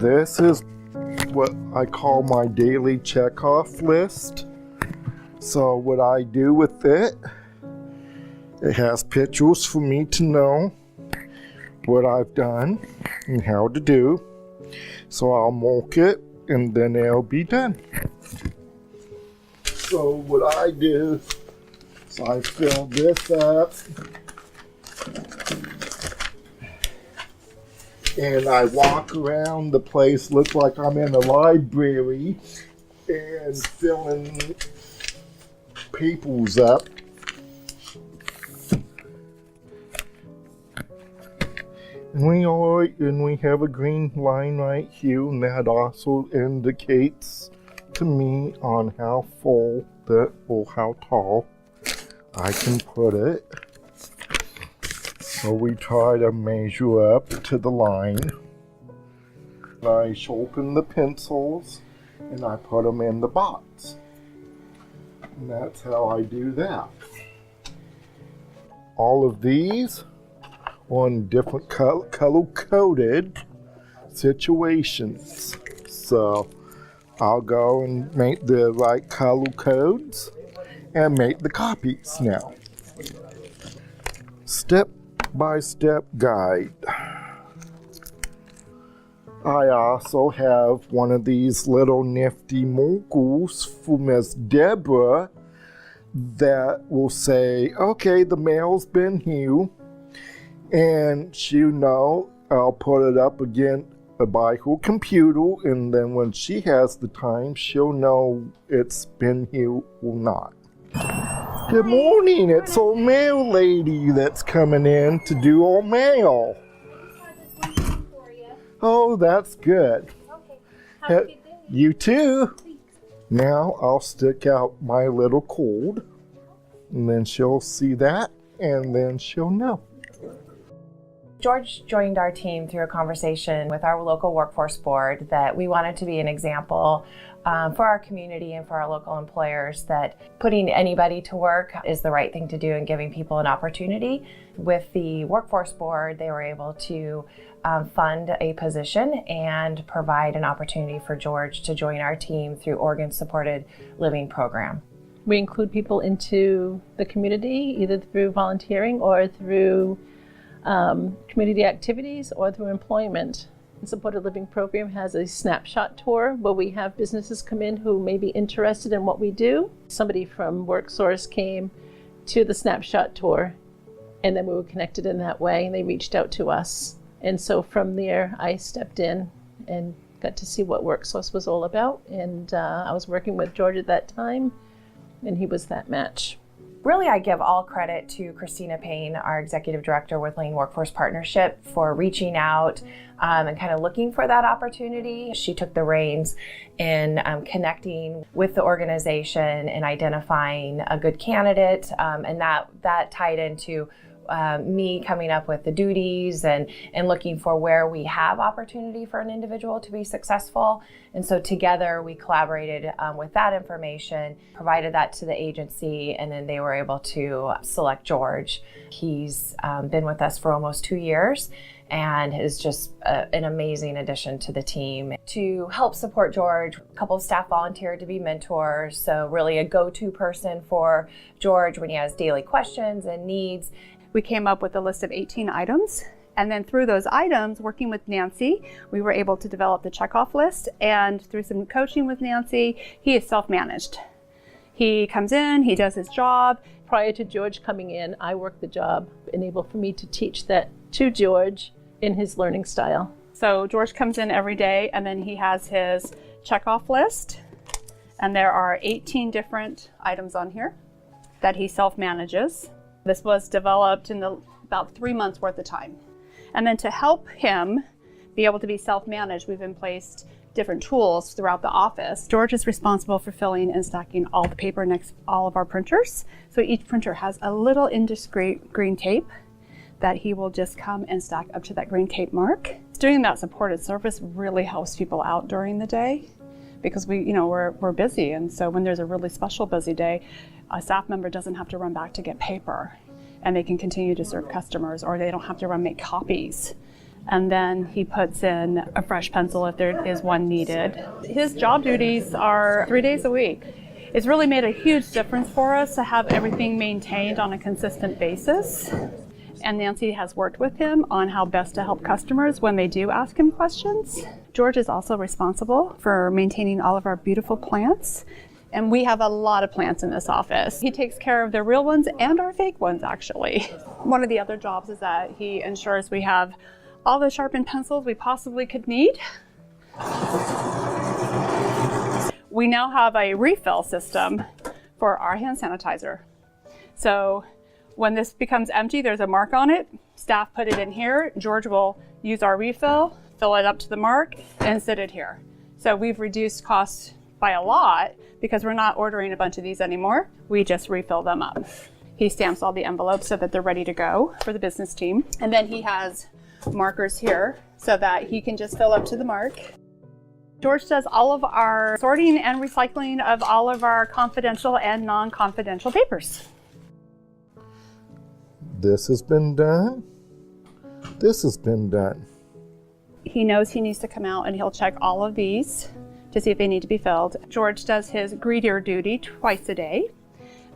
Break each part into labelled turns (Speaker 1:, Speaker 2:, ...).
Speaker 1: this is what I call my daily checkoff list. So what I do with it, it has pictures for me to know what I've done and how to do. So I'll mark it and then it'll be done. So what I do is I fill this up and I walk around the place, look like I'm in a library, and filling papers up. And we have a green line right here, and that also indicates to me on how full that or how tall I can put it. So we try to measure up to the line. I sharpen the pencils and I put them in the box. And that's how I do that. All of these on different color-coded situations. So I'll go and make the right color codes and make the copies now. Step-by-step guide. I also have one of these little nifty markers for Miss Deborah that will say, okay, the mail's been here. And she'll know, I'll put it up again by her computer, and then when she has the time, she'll know it's been here or not. Good morning, it's our mail lady that's coming in to do our mail. Oh, that's good.
Speaker 2: Okay. Have a good day.
Speaker 1: You too.
Speaker 2: Thanks.
Speaker 1: Now I'll stick out my little card, and then she'll see that, and then she'll know.
Speaker 3: George joined our team through a conversation with our local workforce board that we wanted to be an example for our community and for our local employers that putting anybody to work is the right thing to do and giving people an opportunity. With the workforce board, they were able to fund a position and provide an opportunity for George to join our team through Oregon's Supported Living Program.
Speaker 4: We include people into the community either through volunteering or through community activities or through employment. The Supported Living Program has a snapshot tour where we have businesses come in who may be interested in what we do. Somebody from WorkSource came to the snapshot tour, and then we were connected in that way, and they reached out to us. And so from there, I stepped in and got to see what WorkSource was all about. And I was working with George at that time, and he was that match.
Speaker 3: Really, I give all credit to Christina Payne, our executive director with Lane Workforce Partnership, for reaching out and kind of looking for that opportunity. She took the reins in connecting with the organization and identifying a good candidate, and that tied into me coming up with the duties and looking for where we have opportunity for an individual to be successful. And so together we collaborated with that information, provided that to the agency, and then they were able to select George. He's been with us for almost 2 years and is just an amazing addition to the team. To help support George, a couple of staff volunteered to be mentors, so really a go-to person for George when he has daily questions and needs.
Speaker 5: We came up with a list of 18 items, and then through those items, working with Nancy, we were able to develop the checkoff list, and through some coaching with Nancy, he is self-managed. He comes in, he does his job.
Speaker 4: Prior to George coming in, I worked the job, enabled for me to teach that to George in his learning style.
Speaker 5: So George comes in every day, and then he has his checkoff list, and there are 18 different items on here that he self-manages. This was developed in about 3 months worth of time. And then to help him be able to be self-managed, we've in placed different tools throughout the office. George is responsible for filling and stacking all the paper next all of our printers. So each printer has a little indiscreet green tape that he will just come and stack up to that green tape mark. Doing that supported service really helps people out during the day because we're busy, and so when there's a really special busy day, a staff member doesn't have to run back to get paper, and they can continue to serve customers, or they don't have to make copies. and then he puts in a fresh pencil if there is one needed. His job duties are 3 days a week. It's really made a huge difference for us to have everything maintained on a consistent basis. And Nancy has worked with him on how best to help customers when they do ask him questions. George is also responsible for maintaining all of our beautiful plants. And we have a lot of plants in this office. He takes care of the real ones and our fake ones, actually. One of the other jobs is that he ensures we have all the sharpened pencils we possibly could need. We now have a refill system for our hand sanitizer. So when this becomes empty, there's a mark on it. Staff put it in here. George will use our refill, fill it up to the mark, and sit it here. So we've reduced costs by a lot because we're not ordering a bunch of these anymore. We just refill them up. He stamps all the envelopes so that they're ready to go for the business team. And then he has markers here so that he can just fill up to the mark. George does all of our sorting and recycling of all of our confidential and non-confidential papers.
Speaker 1: This has been done. This has been done.
Speaker 5: He knows he needs to come out and he'll check all of these to see if they need to be filled. George does his greeter duty twice a day.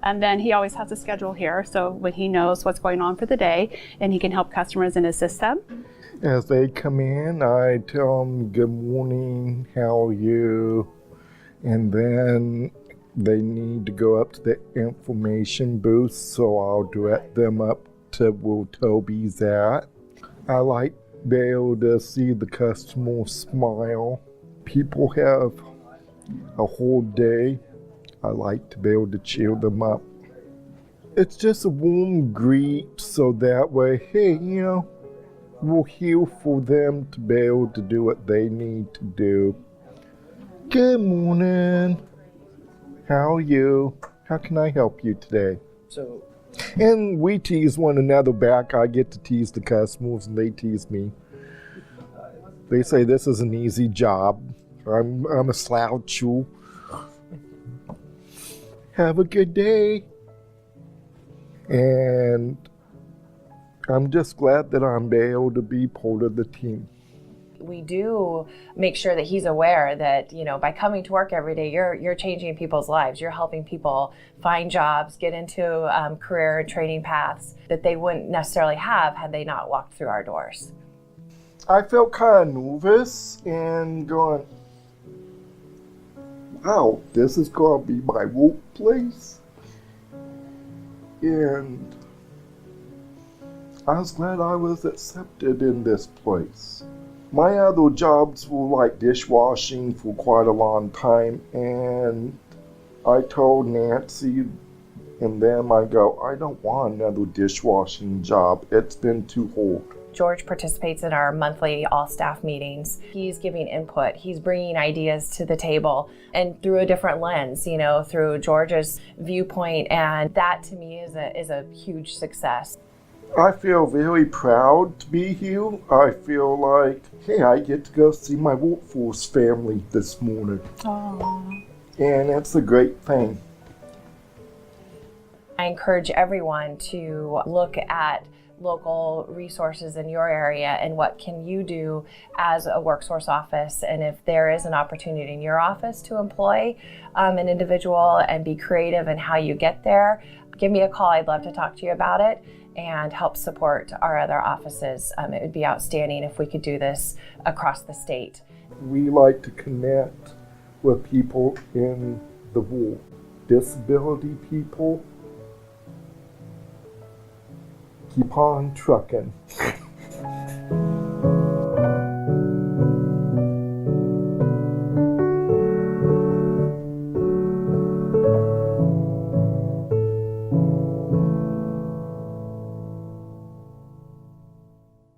Speaker 5: And then he always has a schedule here, so when he knows what's going on for the day, and he can help customers and assist them.
Speaker 1: As they come in, I tell them, good morning, how are you? And then they need to go up to the information booth, so I'll direct them up to where Toby's at. I like to be able to see the customer smile. People have a whole day. I like to be able to cheer them up. It's just a warm greet, so that way, hey, you know, we're here for them to be able to do what they need to do. Good morning. How are you? How can I help you today? And we tease one another back. I get to tease the customers and they tease me. They say this is an easy job. I'm a sloucher. Have a good day. And I'm just glad that I'm able to be part of the team.
Speaker 3: We do make sure that he's aware that, you know, by coming to work every day, you're changing people's lives. You're helping people find jobs, get into career and training paths that they wouldn't necessarily have had they not walked through our doors.
Speaker 1: I felt kind of nervous and going, wow, this is going to be my workplace. And I was glad I was accepted in this place. My other jobs were like dishwashing for quite a long time, and I told Nancy and them, I go, I don't want another dishwashing job. It's been too hard.
Speaker 3: George participates in our monthly all-staff meetings. He's giving input. He's bringing ideas to the table and through a different lens, you know, through George's viewpoint, and that to me is a huge success.
Speaker 1: I feel very proud to be here. I feel like, hey, I get to go see my workforce family this morning.
Speaker 5: Aww.
Speaker 1: And it's a great thing.
Speaker 3: I encourage everyone to look at local resources in your area and what can you do as a WorkSource office, and if there is an opportunity in your office to employ an individual and be creative in how you get there, give me a call. I'd love to talk to you about it and help support our other offices. It would be outstanding if we could do this across the state.
Speaker 1: We like to connect with people in the world. Disability people, keep on trucking.